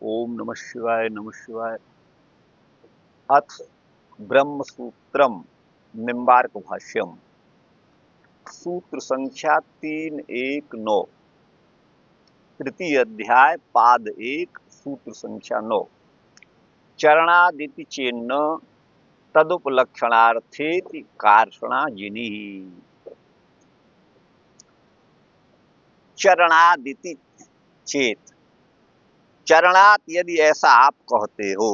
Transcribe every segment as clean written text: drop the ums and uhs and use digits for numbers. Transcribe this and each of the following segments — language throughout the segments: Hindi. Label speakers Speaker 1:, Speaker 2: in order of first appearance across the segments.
Speaker 1: ओम नमः शिवाय नमः शिवाय। अथ ब्रह्मसूत्रम निम्बार्क भाष्यम। सूत्र संख्या 319, तृतीय अध्याय, पाद 1, सूत्र संख्या 9। चरणादिति चेन्न तदुपलक्षणार्थेति कार्षणाजिनी। चरणादिति चेत, चरणात यदि ऐसा आप कहते हो,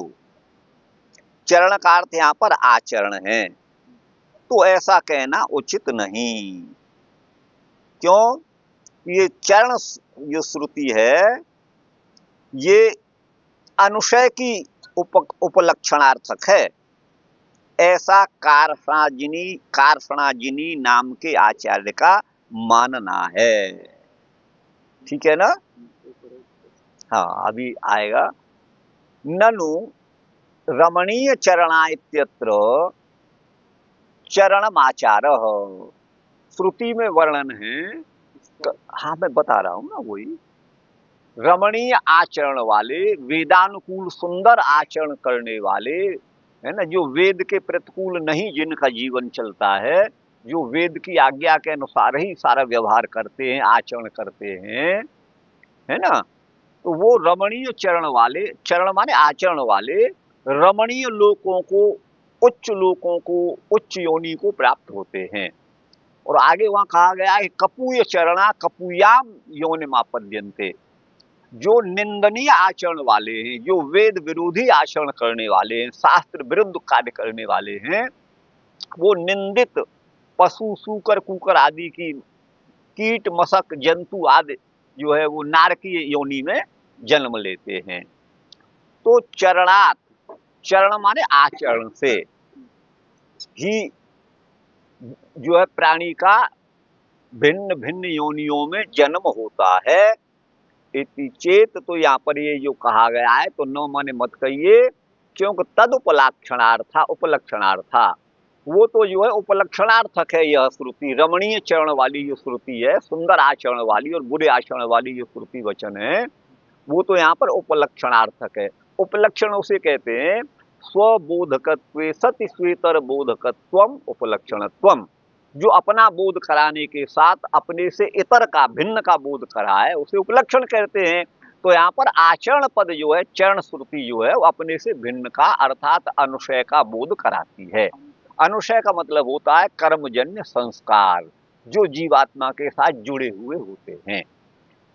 Speaker 1: चरण का अर्थ यहां पर आचरण है, तो ऐसा कहना उचित नहीं। क्यों? ये चरण जो श्रुति है ये अनुशय की उपलक्षणार्थक है, ऐसा कार्षणाजिनी नाम के आचार्य का मानना है। ठीक है ना? हाँ, अभी आएगा। ननु रमणीय चरणा इत्यत्र चरणमाचार। श्रुति में वर्णन है। हाँ, मैं बता रहा हूं ना, वही रमणीय आचरण वाले, वेदानुकूल सुंदर आचरण करने वाले, है ना, जो वेद के प्रतिकूल नहीं जिनका जीवन चलता है, जो वेद की आज्ञा के अनुसार ही सारा व्यवहार करते हैं, आचरण करते हैं, है ना, तो वो रमणीय चरण वाले, चरण माने आचरण वाले, रमणीय लोकों को, उच्च लोकों को, उच्च योनि को प्राप्त होते हैं। और आगे वहां कहा गया है कपूय चरणा कपूयाम योनिमापद्यन्ते। जो निंदनीय आचरण वाले हैं, जो वेद विरोधी आचरण करने वाले हैं, शास्त्र विरुद्ध कार्य करने वाले हैं, वो निंदित पशु, सूकर, कुकर आदि की, कीट, मशक, जंतु आदि जो है वो नारकीय योनि में जन्म लेते हैं। तो चरणात, चरण माने आचरण से ही जो है प्राणी का भिन्न भिन्न योनियों में जन्म होता है। इति चेत, तो यहाँ पर ये जो कहा गया है, तो न माने मत कहिए, क्योंकि तद उपलक्षणार्था, वो तो जो है उपलक्षणार्थक है। यह श्रुति रमणीय चरण वाली जो श्रुति है, सुंदर आचरण वाली और बुरे आचरण वाली जो श्रुति वचन है, वो तो यहाँ पर उपलक्षणार्थक है। उपलक्षण उसे कहते हैं स्वबोधकत्वे सति स्वेतर बोधकत्वम उपलक्षणत्वम। जो अपना बोध कराने के साथ अपने से इतर का, भिन्न का बोध कराए, उसे उपलक्षण कहते हैं। तो यहाँ पर आचरण पद जो है, चरण श्रुति जो है, वो अपने से भिन्न का अर्थात अनुशय का बोध कराती है। अनुशय का मतलब होता है कर्मजन्य संस्कार, जो जीवात्मा के साथ जुड़े हुए होते हैं,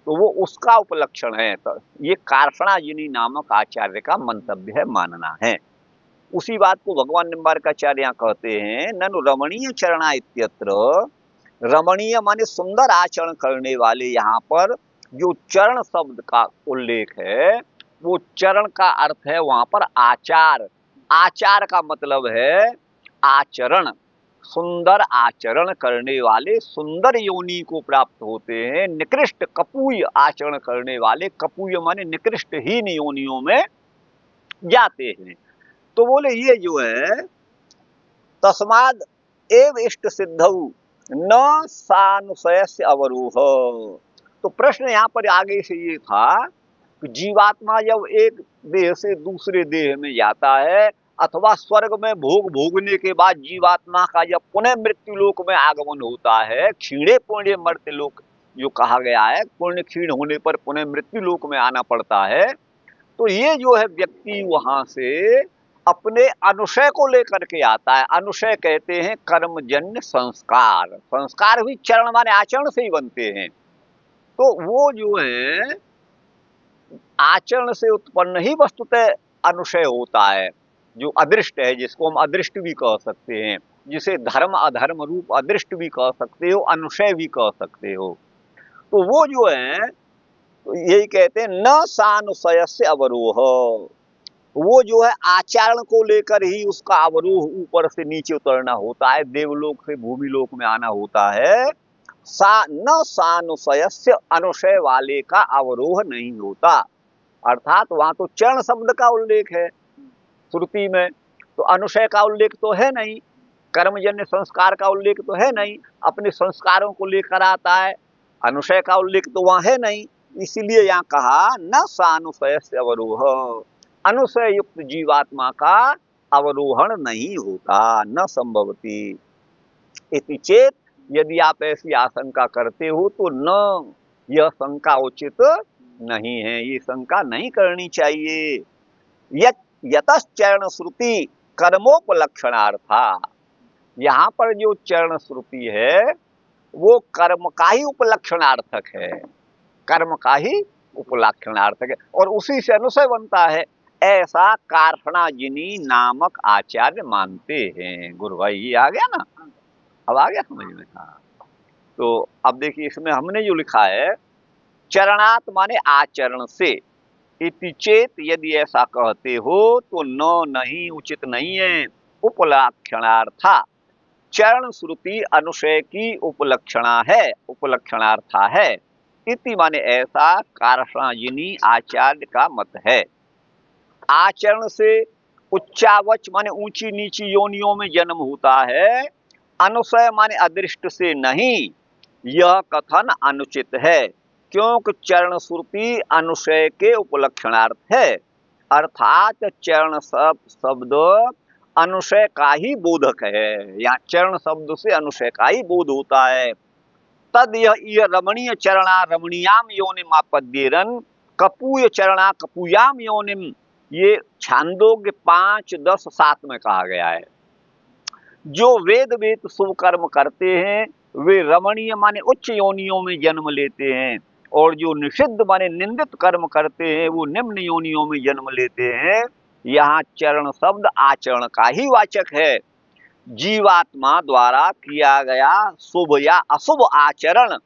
Speaker 1: तो वो उसका उपलक्षण है। तो ये कार्षणाजिनी नामक आचार्य का मंतव्य है, मानना है। उसी बात को भगवान निम्बार्काचार्य यहाँ कहते हैं, ननु रमणीय चरणा इत्यत्र, रमणीय माने सुंदर आचरण करने वाले, यहाँ पर जो चरण शब्द का उल्लेख है, वो चरण का अर्थ है वहां पर आचार। आचार का मतलब है आचरण। सुंदर आचरण करने वाले सुंदर योनि को प्राप्त होते हैं। निकृष्ट कपूय आचरण करने वाले, कपूय माने निकृष्टहीन योनियों में जाते हैं। तो बोले ये जो है तस्माद एव इष्ट सिद्धौ न सानुशयस्य अवरोह। तो प्रश्न यहाँ पर आगे से ये था कि जीवात्मा जब एक देह से दूसरे देह में जाता है, अथवा स्वर्ग में भोग भोगने के बाद जीवात्मा का जब पुनः मृत्यु लोक में आगमन होता है, क्षीणे पुण्य मर्त्य लोक जो कहा गया है, पुण्य क्षीण होने पर पुनः मृत्यु लोक में आना पड़ता है, तो ये जो है व्यक्ति वहां से अपने अनुशय को लेकर के आता है। अनुशय कहते हैं कर्मजन्य संस्कार। संस्कार भी चरण माने आचरण से ही बनते हैं। तो वो जो है आचरण से उत्पन्न ही वस्तुतः अनुशय होता है, जो अदृष्ट है, जिसको हम अदृष्ट भी कह सकते हैं, जिसे धर्म अधर्म रूप अदृष्ट भी कह सकते हो, अनुशय भी कह सकते हो। तो वो जो है तो यही कहते हैं न सानुशयस्य अवरोह। वो जो है आचरण को लेकर ही उसका अवरोह ऊपर से नीचे उतरना होता है, देवलोक से भूमि लोक में आना होता है। न सानुशयस्य, अनुशय वाले का अवरोह नहीं होता। अर्थात वहां तो चरण शब्द का उल्लेख है श्रुति में, तो अनुशय का उल्लेख तो है नहीं, कर्मजन्य संस्कार का उल्लेख तो है नहीं, अपने संस्कारों को लेकर आता है, अनुशय का उल्लेख तो वहां है नहीं। इसलिए यहाँ कहा न सानुशय से अवरोह, अनुशय युक्त जीवात्मा का अवरोहण नहीं होता, न संभवती। इति चेत, यदि आप ऐसी आशंका करते हो तो न, यह शंका उचित नहीं है, ये शंका नहीं करनी चाहिए। यतश्चरण श्रुति कर्मोपलक्षणार्था, यहाँ पर जो चरण श्रुति है वो कर्म का ही उपलक्षणार्थक है, कर्म का ही उपलक्षणार्थक है, और उसी से अनुशय बनता है, ऐसा कारणाजिनी नामक आचार्य मानते हैं। गुरु भाई ये आ गया ना, अब आ गया समझ में? हाँ, तो अब देखिए इसमें हमने जो लिखा है, चरणात् माने आचरण से, इति चेत, यदि ऐसा कहते हो तो न, नहीं, उचित नहीं है। उपलक्षणार्था, चरण श्रुति अनुशय की उपलक्षणा है, उपलक्षणार्था है। इति माने ऐसा कारणाजिनी आचार्य का मत है। आचरण से उच्चावच माने ऊंची नीची योनियों में जन्म होता है, अनुशय माने अदृष्ट से नहीं, यह कथन अनुचित है, क्योंकि चरण श्रुति अनुशय के उपलक्षणार्थ है, अर्थात चरण शब्द अनुशय का ही बोधक है। यहाँ चरण शब्द से अनुशय का ही बोध होता है। तद यह रमणीय चरणा रमणीयाम योनिम आपद्येरन, कपूय चरणा कपूयाम योनिम, ये छांदोग्य 5:10-7 में कहा गया है। जो वेद वेद शुभ कर्म करते हैं वे रमणीय माने उच्च योनियों में जन्म लेते हैं, और जो निषिद्ध माने निंदित कर्म करते हैं वो निम्न योनियों में जन्म लेते हैं। यहाँ चरण शब्द आचरण का ही वाचक है। जीवात्मा द्वारा किया गया शुभ या अशुभ आचरण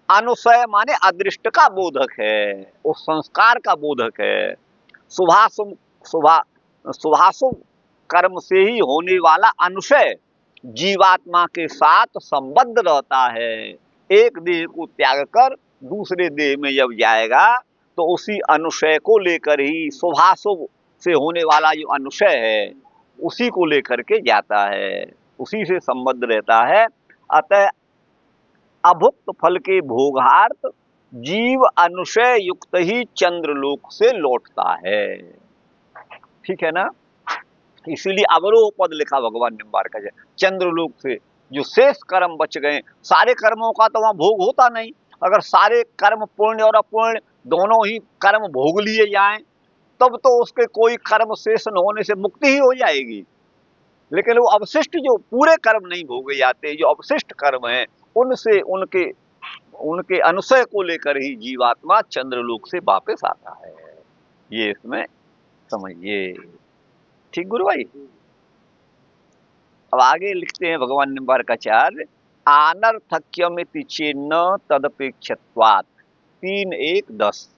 Speaker 1: अनुशय माने अदृष्ट का बोधक है, उस संस्कार का बोधक है। शुभाशुभ कर्म से ही होने वाला अनुशय जीवात्मा के साथ संबद्ध रहता है। एक देह को त्याग कर दूसरे देह में जब जाएगा तो उसी अनुशय को लेकर ही, शुभाशुभ से होने वाला जो अनुशय है उसी को लेकर के जाता है, उसी से संबद्ध रहता है। अतः अभुक्त फल के भोगार्थ जीव अनुशय युक्त ही चंद्रलोक से लौटता है। ठीक है ना? इसीलिए अवरोह पद लिखा भगवान निम्बार्क है, चंद्रलोक से जो शेष कर्म बच गए, सारे कर्मों का तो वहां भोग होता नहीं। अगर सारे कर्म पुण्य और अपुण्य दोनों ही कर्म भोग लिए जाएं तब तो उसके कोई कर्म शेष न होने से मुक्ति ही हो जाएगी। लेकिन वो अवशिष्ट जो पूरे कर्म नहीं भोगे जाते, जो अवशिष्ट कर्म हैं, उनसे उनके अनुशय को लेकर ही जीवात्मा चंद्रलोक से वापस आता है। ये इसमें समझिए। ठीक गुरु भाई? अब आगे लिखते हैं भगवान निम्बार्काचार्य, अनर्थक्यमिति चेन्न तदपेक्षत्वात् 3:1-10,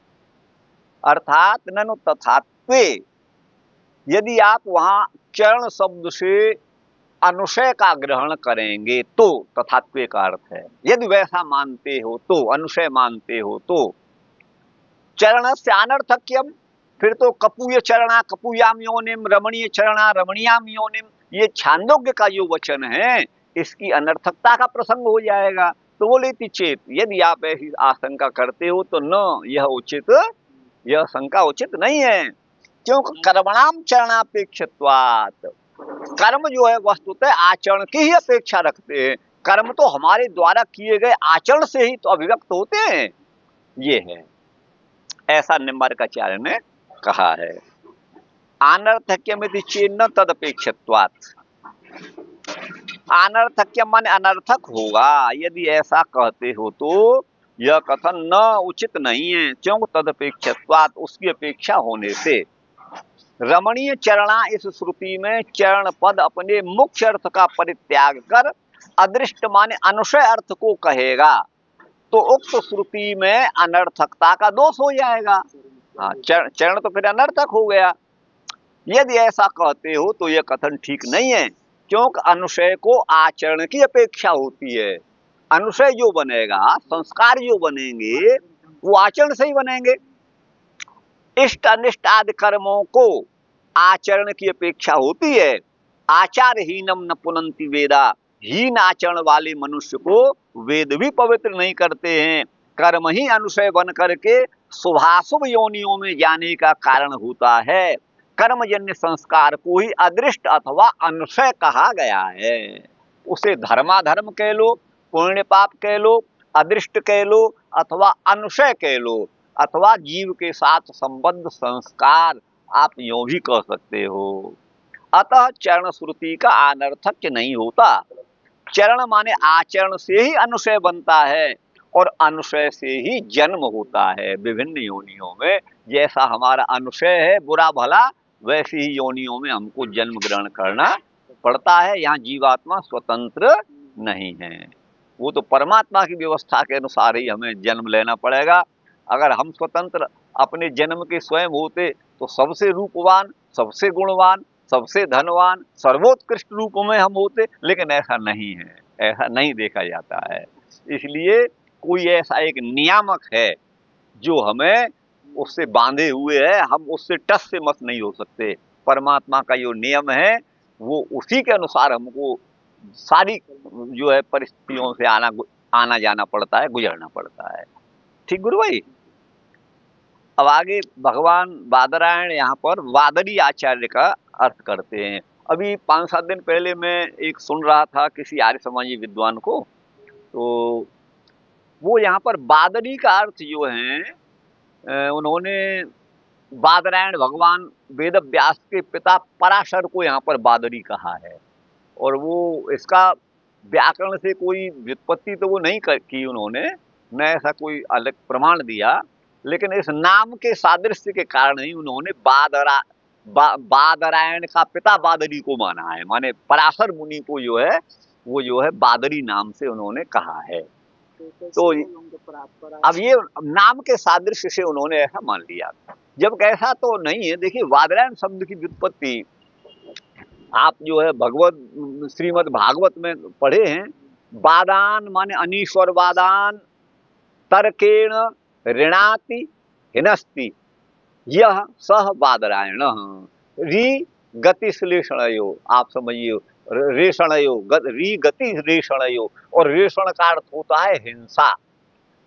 Speaker 1: अर्थात ननु तथात्वे, यदि आप वहां चरण शब्द से अनुशय का ग्रहण करेंगे तो, तथात्वे का अर्थ है यदि वैसा मानते हो तो, अनुशय मानते हो तो, चरण से अनर्थक्यम, फिर तो कपूय चरणा कपूयाम योनिम, रमणीय चरणा रमणीयाम योनिम, ये छांदोग्य का जो वचन है इसकी अनर्थकता का प्रसंग हो जाएगा। तो बोले चेत, यदि आप ऐसी आशंका करते हो तो न, यह उचित, यह शंका उचित नहीं है, क्योंकि कर्मणाम चरणापेक्षत्वात्, कर्म जो है वस्तुतः आचरण की ही अपेक्षा रखते हैं। कर्म तो हमारे द्वारा किए गए आचरण से ही तो अभिव्यक्त होते हैं। ये है, ऐसा निम्बार्काचार्य ने कहा है। अनर्थक्यमिति चेन्न तदपेक्षत्वात्, अनर्थक्य माने अनर्थक होगा, यदि ऐसा कहते हो तो यह कथन न उचित नहीं है, क्योंकि तदपेक्षत्वात्, उसकी अपेक्षा होने से। रमणीय चरणा, इस श्रुति में चरण पद अपने मुख्य अर्थ का परित्याग कर अदृष्ट माने अनुशय अर्थ को कहेगा तो उक्त श्रुति में अनर्थकता का दोष हो जाएगा। हाँ, चरण तो फिर अनर्थक हो गया। यदि ऐसा कहते हो तो यह कथन ठीक नहीं है, क्योंकि अनुशय को आचरण की अपेक्षा होती है। अनुशय जो बनेगा, संस्कार जो बनेंगे वो आचरण से ही बनेंगे। इष्ट अनिष्ट आदि कर्मों को आचरण की अपेक्षा होती है। आचारहीनम न पुनंति वेदा, हीन आचरण वाले मनुष्य को वेद भी पवित्र नहीं करते हैं। कर्म ही अनुशय बन करके शुभाशुभ योनियों में जाने का कारण होता है। कर्मजन्य संस्कार को ही अदृष्ट अथवा अनुशय कहा गया है। उसे धर्माधर्म कह लो, पुण्य पाप कह लो, अदृष्ट कह लो अथवा अनुशय कह लो, अथवा जीव के साथ संबद्ध संस्कार, आप यूं भी कह सकते हो। अतः चरण श्रुति का अनर्थक नहीं होता। चरण माने आचरण से ही अनुशय बनता है और अनुशय से ही जन्म होता है विभिन्न योनियों में। जैसा हमारा अनुशय है बुरा भला, वैसी ही योनियों में हमको जन्म ग्रहण करना पड़ता है। यहाँ जीवात्मा स्वतंत्र नहीं है, वो तो परमात्मा की व्यवस्था के अनुसार ही हमें जन्म लेना पड़ेगा। अगर हम स्वतंत्र अपने जन्म के स्वयं होते तो सबसे रूपवान, सबसे गुणवान, सबसे धनवान, सर्वोत्कृष्ट रूप में हम होते, लेकिन ऐसा नहीं है, ऐसा नहीं देखा जाता है। इसलिए कोई ऐसा एक नियामक है जो हमें उससे बांधे हुए है, हम उससे टस से मस नहीं हो सकते। परमात्मा का जो नियम है वो उसी के अनुसार हमको सारी जो है परिस्थितियों से आना जाना पड़ता है, गुजरना पड़ता है। ठीक गुरु भाई। अब आगे भगवान बादरायण यहाँ पर वादरी आचार्य का अर्थ करते हैं। अभी 5-7 दिन पहले मैं एक सुन रहा था किसी आर्य समाजी विद्वान को, तो वो यहाँ पर बादरी का अर्थ जो है उन्होंने बादरायण भगवान वेद व्यास के पिता पराशर को यहाँ पर बादरी कहा है। और वो इसका व्याकरण से कोई व्युत्पत्ति तो वो नहीं की उन्होंने, न ऐसा कोई अलग प्रमाण दिया, लेकिन इस नाम के सादृश्य के कारण ही उन्होंने बादरायण का पिता बादरी को माना है। माने पराशर मुनि को जो है वो जो है बादरी नाम से उन्होंने कहा है। तो अब ये नाम के सादृश्य से उन्होंने ऐसा मान लिया, जब ऐसा तो नहीं है। देखिए बादरायण शब्द की व्युत्पत्ति आप जो है भगवत श्रीमद् भागवत में पढ़े हैं। बादान माने अनीश्वर वादान, तर्केण ऋणाति हिनस्ति, यह सह बादरायण। री गति श्लेषणयो, आप समझिए रेषणयो, री गति रेषणयो, और रेषण का अर्थ होता है हिंसा।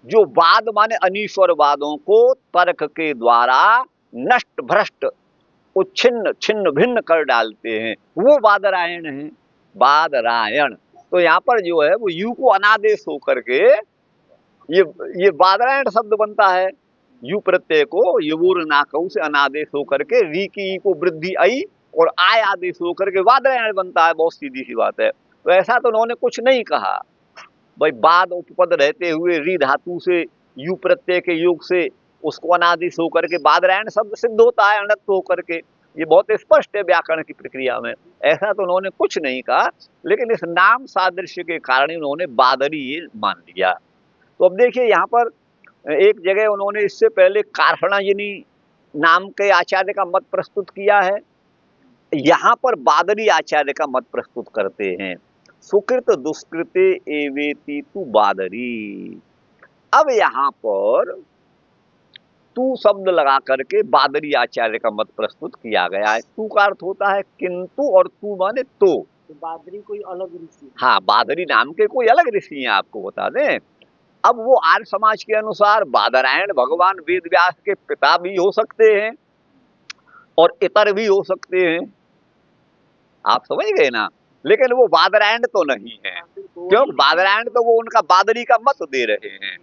Speaker 1: जो वाद माने अनीश्वर वादों को तर्क के द्वारा नष्ट भ्रष्ट उच्छिन्न छिन्न भिन्न कर डालते हैं, वो बादरायण है। बादरायण तो यहाँ पर जो है वो यू को अनादेश होकर के ये बादरायण शब्द बनता है। यू प्रत्यय को युवूर नाकऊ से अनादेश होकर के री की ई को वृद्धि आई और आय आदेश होकर के बादरायण बनता है। बहुत सीधी सी बात है। तो ऐसा तो उन्होंने कुछ नहीं कहा भाई, बाद उपपद रहते हुए री धातु से यू प्रत्यय के योग से उसको अनादेश होकर के बादरायण शब्द सिद्ध होता है अनत्व होकर के। ये बहुत स्पष्ट है व्याकरण की प्रक्रिया में, ऐसा तो उन्होंने कुछ नहीं कहा, लेकिन इस नाम सादृश्य के कारण उन्होंने बादरी ये मान लिया। तो अब देखिए यहाँ पर एक जगह उन्होंने इससे पहले कारहणाजिनी नाम के आचार्य का मत प्रस्तुत किया है, यहाँ पर बादरी आचार्य का मत प्रस्तुत करते हैं। सुकृत दुष्कृते एवेति तु बादरी। अब यहाँ पर तू शब्द लगा करके बादरी आचार्य का मत प्रस्तुत किया गया है। तू का अर्थ होता है किंतु और तू माने तो
Speaker 2: बादरी कोई अलग ऋषि?
Speaker 1: हाँ, बादरी नाम के कोई अलग ऋषि हैं, आपको बता दें। अब वो आर्य समाज के अनुसार बादरायण भगवान वेद व्यास के पिता भी हो सकते हैं और इतर भी हो सकते हैं, आप समझ गए ना। लेकिन वो बादरायण तो नहीं है, क्योंकि बादरायण तो वो उनका बादरी का मत दे रहे हैं।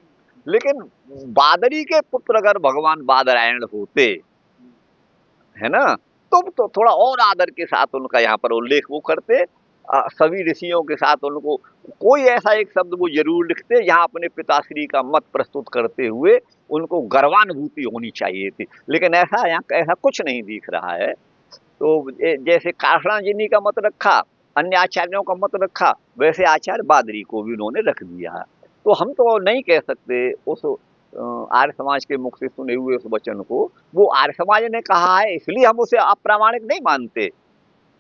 Speaker 1: लेकिन बादरी के पुत्र अगर भगवान बादरायण होते है ना, तो थोड़ा और आदर के साथ उनका यहाँ पर उल्लेख वो करते, सभी ऋषियों के साथ उनको कोई ऐसा एक शब्द वो जरूर लिखते यहाँ अपने पिताश्री का मत प्रस्तुत करते हुए उनको गर्वानुभूति होनी चाहिए थी। लेकिन ऐसा यहाँ ऐसा कुछ नहीं दिख रहा है। तो जैसे कारहणाजिनी का मत रखा, अन्य आचार्यों का मत रखा, वैसे आचार्य बादरी को भी उन्होंने रख दिया। तो हम तो नहीं कह सकते उस आर्य समाज के मुख से सुने हुए उस वचन को वो आर्य समाज ने कहा है इसलिए हम उसे अप्रामाणिक नहीं मानते।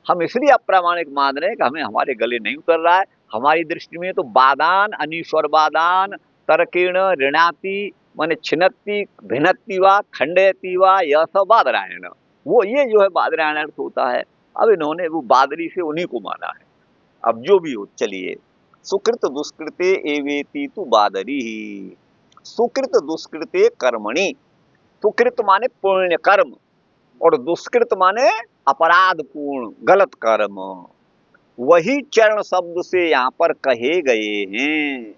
Speaker 1: हम इसलिए अप्रामाणिक मान रहे हैं कि हमें हमारे गले नहीं उतर रहा है। हमारी दृष्टि में तो बादान अनीश्वर बादान तर्केण ऋणाति माने छिन्नति भिन्नति वा खंडयति वा, यह सब बादरायण, वो ये जो है बादरायण अर्थ होता है। अब इन्होंने वो बादरी से उन्हीं को माना है। अब जो भी हो चलिए, सुकृत दुष्कृते एवेति तु बादरी। सुकृत दुष्कृते कर्मणि, सुकृत माने पुण्य कर्म और दुष्कृत माने अपराध पूर्ण गलत कर्म, वही चरण शब्द से यहाँ पर कहे गए हैं।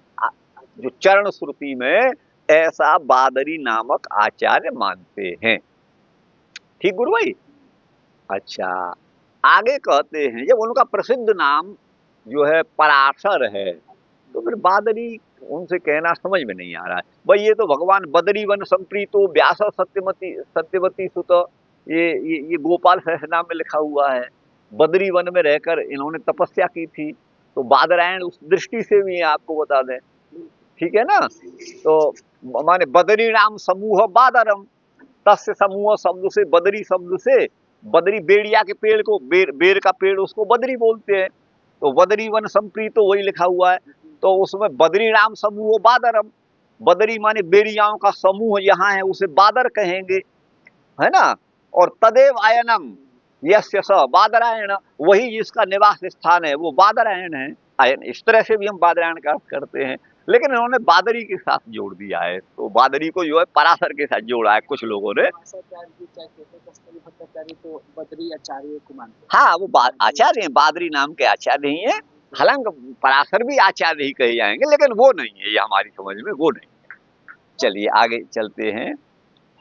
Speaker 1: जो चरण श्रुति में ऐसा बादरी नामक आचार्य मानते हैं। ठीक गुरु भाई। अच्छा, आगे कहते हैं जब उनका प्रसिद्ध नाम जो है पराशर है, तो फिर बादरी उनसे कहना समझ में नहीं आ रहा है। भाई ये तो भगवान बदरी वन संप्रीतो व्यास सत्यवती सुत, ये गोपाल सहस्रनाम में लिखा हुआ है। बदरी वन में रहकर इन्होंने तपस्या की थी, तो बादरायण उस दृष्टि से भी आपको बता दें। ठीक है ना। तो माने बदरी नाम समूह बादरम, तस्य समूह शब्द से, बदरी शब्द से, बदरी बेड़िया के पेड़ को, बेर का पेड़ उसको बदरी बोलते हैं। तो बदरी वन संप्रीतो वही लिखा हुआ है, तो उसमें बदरी नाम समूह बादरम, बदरी माने बेड़ियाओं का समूह यहाँ है उसे बादर कहेंगे, है ना। और तदेव आयनम यस्य स बादरायण, वही जिसका निवास स्थान है वो बादरायण है। आयन इस तरह से भी हम बादरायण का अर्थ करते हैं, लेकिन इन्होंने बादरी के साथ जोड़ दिया है, तो बादरी को जो है पराशर के साथ जोड़ा है कुछ लोगों ने।
Speaker 2: तो बद्री आचार्य को मानते।
Speaker 1: हाँ, वो आचार्य हैं, बादरी नाम के आचार्य ही है। हालांकि पराशर भी आचार्य ही कहे जाएंगे, लेकिन वो नहीं है, ये हमारी समझ में वो नहीं। चलिए आगे चलते हैं।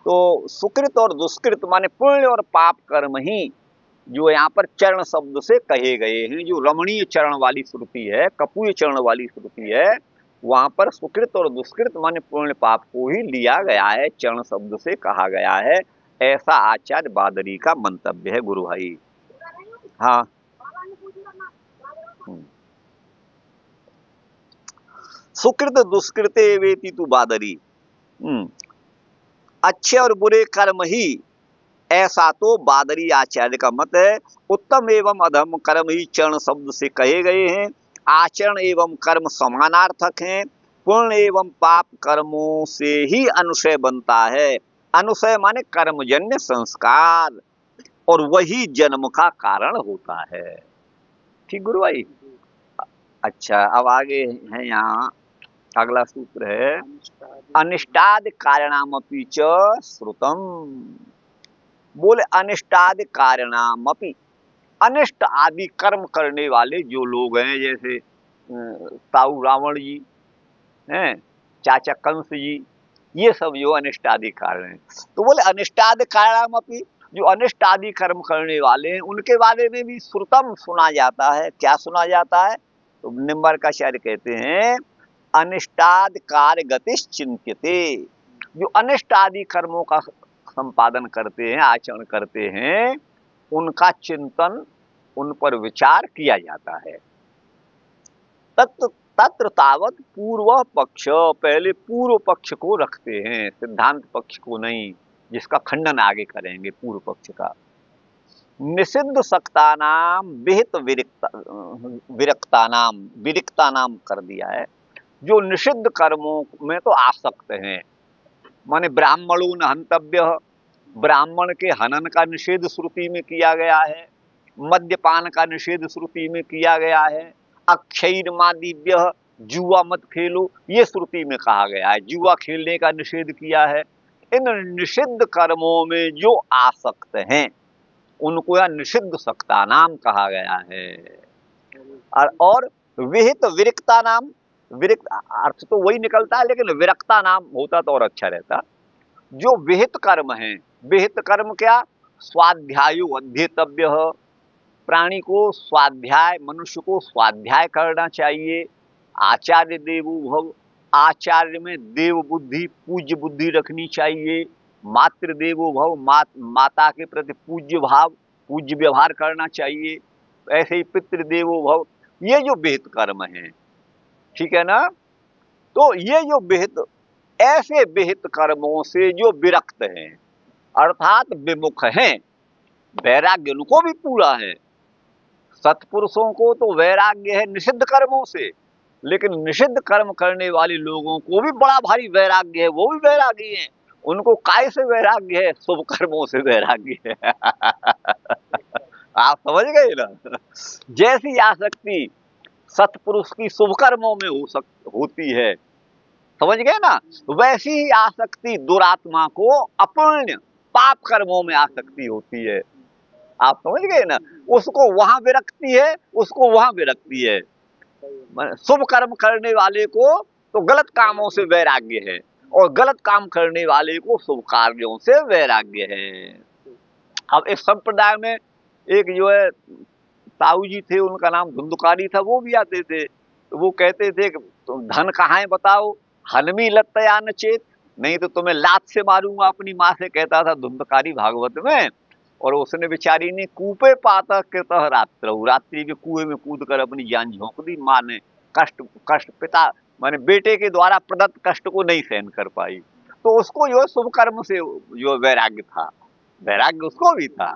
Speaker 1: तो सुकृत और दुष्कृत माने पुण्य और पाप कर्म ही जो यहाँ पर चरण शब्द से कहे गए हैं। जो रमणीय चरण वाली श्रुति है, कपूय चरण वाली श्रुति है, वहां पर सुकृत और दुष्कृत माने पुण्य पाप को ही लिया गया है, चरण शब्द से कहा गया है। ऐसा आचार्य बादरी का मंतव्य है गुरु भाई। हाँ, सुकृत दुष्कृते वेति तु बादरी, अच्छे और बुरे कर्म ही, ऐसा तो बादरी आचार्य का मत है। उत्तम एवं अधम कर्म ही चरण शब्द से कहे गए हैं। आचरण एवं कर्म समानार्थक हैं। पुण्य एवं पाप कर्मों से ही अनुशय बनता है। अनुशय माने कर्मजन्य संस्कार, और वही जन्म का कारण होता है। ठीक गुरु भाई। अच्छा, अब आगे है यहाँ अगला सूत्र है अनिष्टादि कारणामपि च श्रुतम। बोले अनिष्टादि कारणामपि, अनिष्ट आदि कर्म करने वाले जो लोग हैं, जैसे ताऊ रावण जी हैं, चाचा कंस जी, ये सब जो अनिष्टादि कारण हैं। तो बोले अनिष्टादि कारणामपि, जो अनिष्ट आदि कर्म करने वाले हैं उनके बारे में भी श्रुतम सुना जाता है। क्या सुना जाता है? तो निम्बार्काचार्य कहते हैं अनिष्टादि कार्य गतिश्च चिंत्यते। जो अनिष्ट आदि कर्मों का संपादन करते हैं, आचरण करते हैं, उनका चिंतन, उन पर विचार किया जाता है। तत्र तावत पूर्व पक्ष, पहले पूर्व पक्ष को रखते हैं, सिद्धांत पक्ष को नहीं, जिसका खंडन आगे करेंगे पूर्व पक्ष का। निषिद्ध सक्तानाम विहित विरक्तानाम, विरिक्तानाम कर दिया है। जो निषिद्ध कर्मों में तो आसक्त हैं, माने ब्राह्मणों न हंतव्य, ब्राह्मण के हनन का निषेध श्रुति में किया गया है। मद्यपान का निषेध श्रुति में किया गया है। अक्षयमादिव्य, जुआ मत खेलो, ये श्रुति में कहा गया है। जुआ खेलने का निषेध किया है। इन निषिद्ध कर्मों में जो आसक्त हैं उनको यह निषिद्ध सक्ता नाम कहा गया है। और विहित विरिक्ता नाम, विरिक्त अर्थ तो वही निकलता है, लेकिन विरक्ता नाम होता तो और अच्छा रहता। जो विहित कर्म है, विहित कर्म क्या? स्वाध्यायो अध्येतव्य, प्राणी को स्वाध्याय, मनुष्य को स्वाध्याय करना चाहिए। आचार्य देवो भव, आचार्य में देव बुद्धि, पूज्य बुद्धि रखनी चाहिए। मातृ देवो भव, माता के प्रति पूज्य भाव, पूज्य व्यवहार करना चाहिए। ऐसे ही पितृदेवो भव, ये जो विहित कर्म है, ठीक है ना। तो ये जो विहित, ऐसे विहित कर्मों से जो विरक्त हैं, अर्थात विमुख हैं, वैराग्य उनको भी पूरा है। सत्पुरुषों को तो वैराग्य है निषिद्ध कर्मों से, लेकिन निषिद्ध कर्म करने वाले लोगों को भी बड़ा भारी वैराग्य है, वो भी वैरागी हैं। उनको काय से वैराग्य है? शुभ कर्मों से वैराग्य है। आप समझ गए ना। जैसी आसक्ति सत्पुरुष की शुभ कर्मों में होती है, समझ गए ना। वैसी ही आसक्ति दुरात्मा को अपुण्य पाप कर्मों में आसक्ति होती है। आप समझ गए ना, उसको वहां विरक्ति है, उसको वहां विरक्ति है। शुभ कर्म करने वाले को तो गलत कामों से वैराग्य है, और गलत काम करने वाले को शुभ कार्यों से वैराग्य है। अब इस संप्रदाय में एक जो है ताऊ जी थे, उनका नाम धुंधकारी था, वो भी आते थे। तो वो कहते थे कि तुम धन कहाँ है बताओ, हनमी लत्तया न चेत, नहीं तो तुम्हें लात से मारूंगा, अपनी माँ से कहता था धुंधकारी भागवत में। और उसने बेचारी ने कूपे पाता कृतः रात्रि के कुएं में कूद कर अपनी जान झोंक दी। माँ ने कष्ट कष्ट पिता माने बेटे के द्वारा प्रदत्त कष्ट को नहीं सहन कर पाई। तो उसको जो शुभ कर्म से जो वैराग्य था, वैराग्य उसको भी था।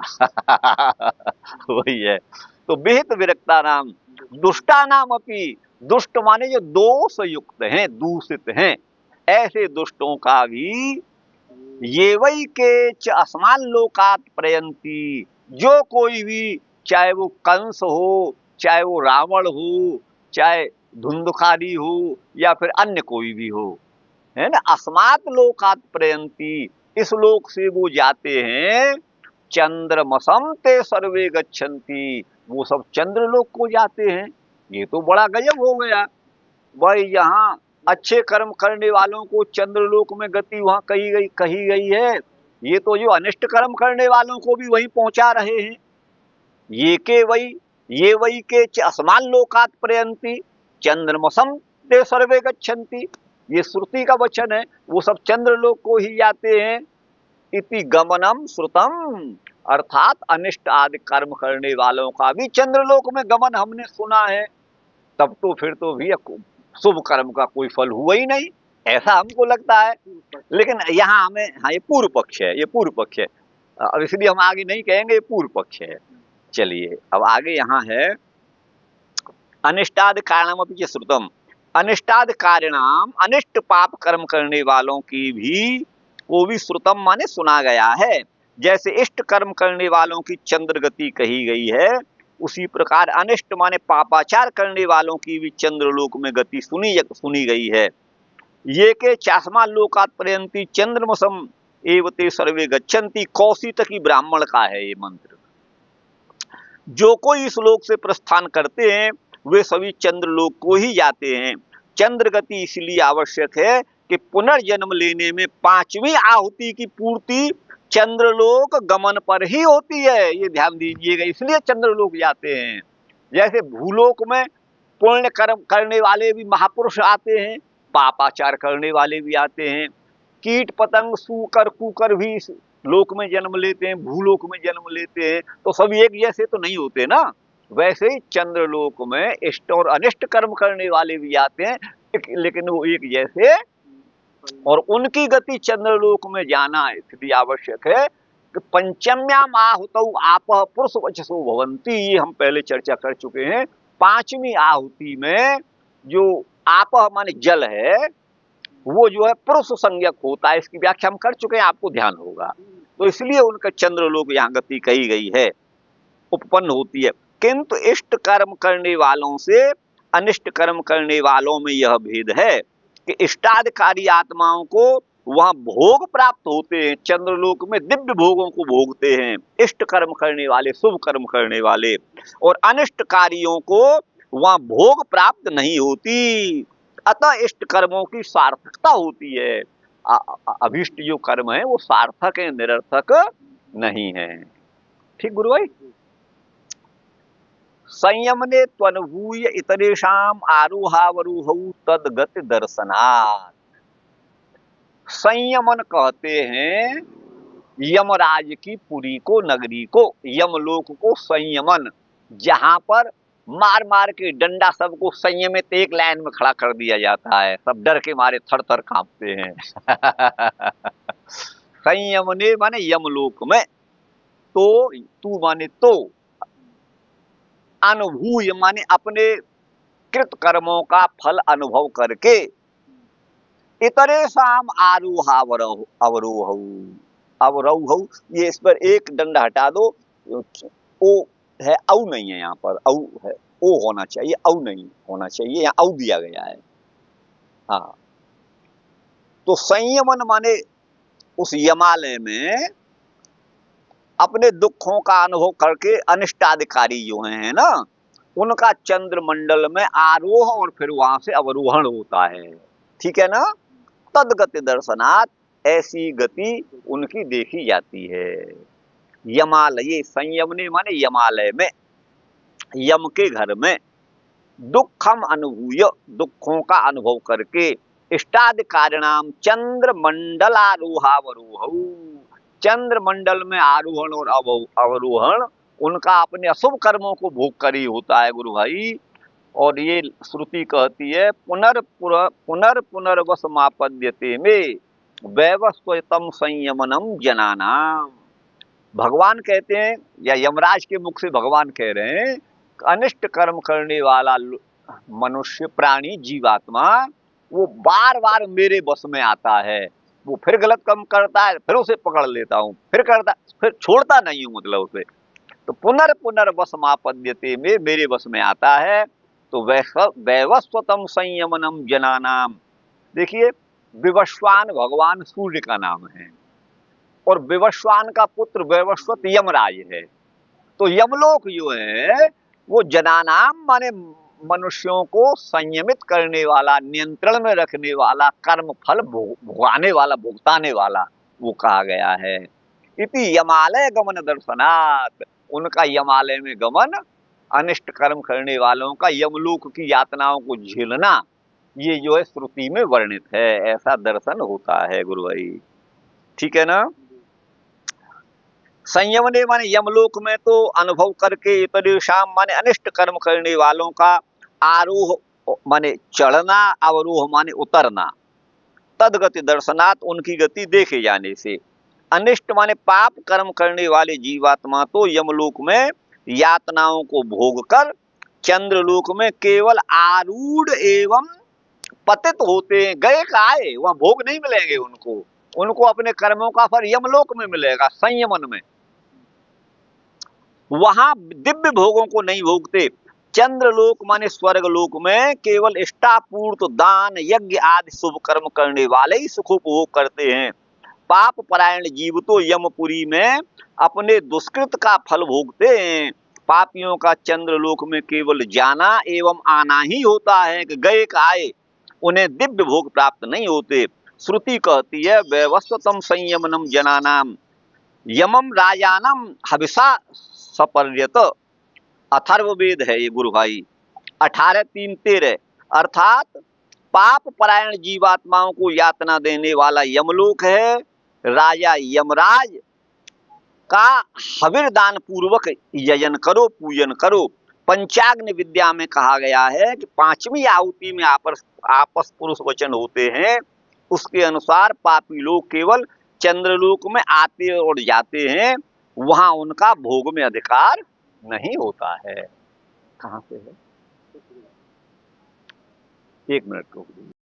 Speaker 1: वही है। तो विहित विरक्ता नाम दुष्टा नाम अपनी, दुष्ट माने जो दोष युक्त हैं, दूषित हैं, ऐसे दुष्टों का भी ये वही के च असमान लोकात प्रयंती, जो कोई भी, चाहे वो कंस हो, चाहे वो रावण हो, चाहे धुंधकारी हो, या फिर अन्य कोई भी हो, है ना, अस्मात् लोकात प्रयंती, इस लोक से वो जाते हैं। चंद्रमसम ते सर्वे गच्छन्ति, वो सब चंद्रलोक को जाते हैं। ये तो बड़ा गजब हो गया भाई। यहाँ अच्छे कर्म करने वालों को चंद्रलोक में गति वहां कही गई है। ये तो जो अनिष्ट कर्म करने वालों को भी वहीं पहुंचा रहे हैं। ये वही के असमान लोकात प्रयंती चंद्रमसम ते सर्वे गच्छन्ति, ये श्रुति का वचन है। वो सब चंद्रलोक को ही जाते हैं। इति गमनम श्रुतम, अर्थात अनिष्ट आदि कर्म करने वालों का भी चंद्रलोक में गमन हमने सुना है। तब तो फिर तो भी शुभ कर्म का कोई फल हुआ ही नहीं, ऐसा हमको लगता है। लेकिन यहाँ हमें, हाँ ये पूर्व पक्ष है, ये पूर्व पक्ष है। अब इसलिए हम आगे नहीं कहेंगे, ये पूर्व पक्ष है। चलिए अब आगे यहाँ है अनिष्टाद कारणम अपि श्रुतम, अनिष्टाद कारिणाम, अनिष्ट पाप कर्म करने वालों की भी वो भी श्रुतम माने सुना गया है। जैसे इष्ट कर्म करने वालों की चंद्र गति कही गई है, उसी प्रकार अनिष्ट माने पापाचार करने वालों की भी चंद्रलोक में गति सुनी गई है। ये के चासमा लोकात पर्यंती चंद्रमसम एवते सर्वे गच्छन्ति, कौशिक की ब्राह्मण का है ये मंत्र। जो कोई इस लोक से प्रस्थान करते हैं वे सभी चंद्रलोक को ही जाते हैं। चंद्र गति इसलिए आवश्यक है कि पुनर्जन्म लेने में पांचवी आहुति की पूर्ति चंद्रलोक गमन पर ही होती है, ये ध्यान दीजिएगा। इसलिए चंद्रलोक जाते हैं। जैसे भूलोक में पुण्य कर्म करने वाले भी महापुरुष आते हैं, पापाचार करने वाले भी आते हैं, कीट पतंग सूकर कुकर भी लोक में जन्म लेते हैं, भूलोक में जन्म लेते हैं। तो सब एक जैसे तो नहीं होते ना। वैसे ही चंद्रलोक में इष्ट और अनिष्ट कर्म करने वाले भी आते हैं, लेकिन वो एक जैसे, और उनकी गति चंद्रलोक में जाना इसलिए आवश्यक है कि पंचम्याम आहुतौ आपः पुरुष वचसो भवन्ति, ये हम पहले चर्चा कर चुके हैं। पांचवी आहुति में जो आपः माने जल है, वो जो है पुरुष संज्ञक होता है। इसकी व्याख्या हम कर चुके हैं, आपको ध्यान होगा। तो इसलिए उनका चंद्रलोक यहाँ गति कही गई है, उत्पन्न होती है। किंतु इष्ट कर्म करने वालों से अनिष्ट कर्म करने वालों में यह भेद है कि इष्टाधिकारी आत्माओं को वहां भोग प्राप्त होते हैं, चंद्रलोक में दिव्य भोगों को भोगते हैं इष्ट कर्म करने वाले, शुभ कर्म करने वाले, और अनिष्ट कार्यों को वहां भोग प्राप्त नहीं होती। अतः इष्ट कर्मों की सार्थकता होती है। अभिष्ट जो कर्म है वो सार्थक है, निरर्थक नहीं है। ठीक गुरु भाई। संयमने त्वनुभूय इतरेषाम आरोहावरोहौ तद्गति दर्शनात्। संयमन कहते हैं यमराज की पुरी को, नगरी को, यमलोक को संयमन, जहां पर मार मार के डंडा सबको संयमित एक लाइन में खड़ा कर दिया जाता है, सब डर के मारे थर थर कांपते हैं। संयमने माने यमलोक में, तो तू माने तो, अनुभूय माने अपने कृत कर्मों का फल अनुभव करके, इतरेषाम आरोहावरोह अवरोहौ, अवरोहौ, ये इस पर एक डंडा हटा दो, ओ है, औ नहीं है यहाँ पर, औ है, ओ होना चाहिए, औ नहीं होना चाहिए, यहाँ औ दिया गया है। हाँ, तो संयमन माने उस यमालय में अपने दुखों का अनुभव करके अनिष्टाधिकारी जो हैं ना, उनका चंद्रमंडल में आरोह और फिर वहां से अवरोहण होता है। ठीक है ना। तदगति दर्शनात्, ऐसी गति उनकी देखी जाती है। यमालये, संयमने माने यमालय में, यम के घर में, दुखम अनुभूय, दुखों का अनुभव करके, इष्टाधिकारिणाम चंद्रमंडलारोहावरोह, चंद्रमंडल में आरोहण और अवरोहण उनका अपने अशुभ कर्मों को भोग कर ही होता है गुरु भाई। और ये श्रुति कहती है पुनर्वसमापद्यते में वैवस्वतम संयमनम जनानाम। भगवान कहते हैं, या यमराज के मुख से भगवान कह रहे हैं, अनिष्ट कर्म करने वाला मनुष्य, प्राणी, जीवात्मा, वो बार बार मेरे बस में आता है। वो फिर गलत कर्म करता है, फिर उसे पकड़ लेता हूँ, फिर करता, फिर छोड़ता नहीं हूँ, मतलब उसे। तो पुनर्वसमापद्यते में मेरे बस में आता है। तो वैवस्वतम संयमनम जनानाम, देखिए विवस्वान भगवान सूर्य का नाम है, और विवस्वान का पुत्र वैवस्वत यमराज है। तो यमलोक जो है वो जनानाम माने मनुष्यों को संयमित करने वाला, नियंत्रण में रखने वाला, कर्म फल भुगाने वाला, भुगताने वाला वो कहा गया है। इति यमालय गमन दर्शनात्, उनका यमालय में गमन, अनिष्ट कर्म करने वालों का यमलोक की यातनाओं को झेलना, ये जो है श्रुति में वर्णित है। ऐसा दर्शन होता है गुरु भाई। ठीक है ना। संयमने माने यमलोक में तो अनुभव करके, इतरेषाम माने अनिष्ट कर्म करने वालों का, आरोह माने चढ़ना, अवरोह माने उतरना, तदगति दर्शनात्, उनकी गति देखे जाने से। अनिष्ट माने पाप कर्म करने वाले जीवात्मा तो यमलोक में यातनाओं को भोग कर चंद्रलोक में केवल आरूढ़ एवं पतित होते हैं। गए का आए, वहां भोग नहीं मिलेंगे उनको, उनको अपने कर्मों का फल यमलोक में मिलेगा, संयमन में। वहां दिव्य भोगों को नहीं भोगते। चंद्रलोक माने स्वर्ग लोक में केवल इष्टापूर्त, दान, यज्ञ आदि शुभ कर्म करने वाले ही सुखोपभोग करते हैं। पाप परायण जीव तो यमपुरी में अपने दुष्कृत का फल भोगते हैं। पापियों का चंद्रलोक में केवल जाना एवं आना ही होता है, कि गए का आए, उन्हें दिव्य भोग प्राप्त नहीं होते। श्रुति कहती है वैवस्वतम संयमनम जनानाम, यमम राजानम हविषा सपर्यत, अथर्ववेद है ये गुरु भाई, 18:3-13। अर्थात पाप परायण जीवात्माओं को यातना देने वाला यमलोक है। राजा यमराज का हविर दान पूर्वक यजन करो, पूजन करो। पंचाग्नि विद्या में कहा गया है कि 5वीं आहुति में आपस पुरुष वचन होते हैं। उसके अनुसार पापी लोग केवल चंद्रलोक में आते और जाते हैं, वहां उनका भोग में अधिकार नहीं होता है। कहां से है, 1 मिनट रुक।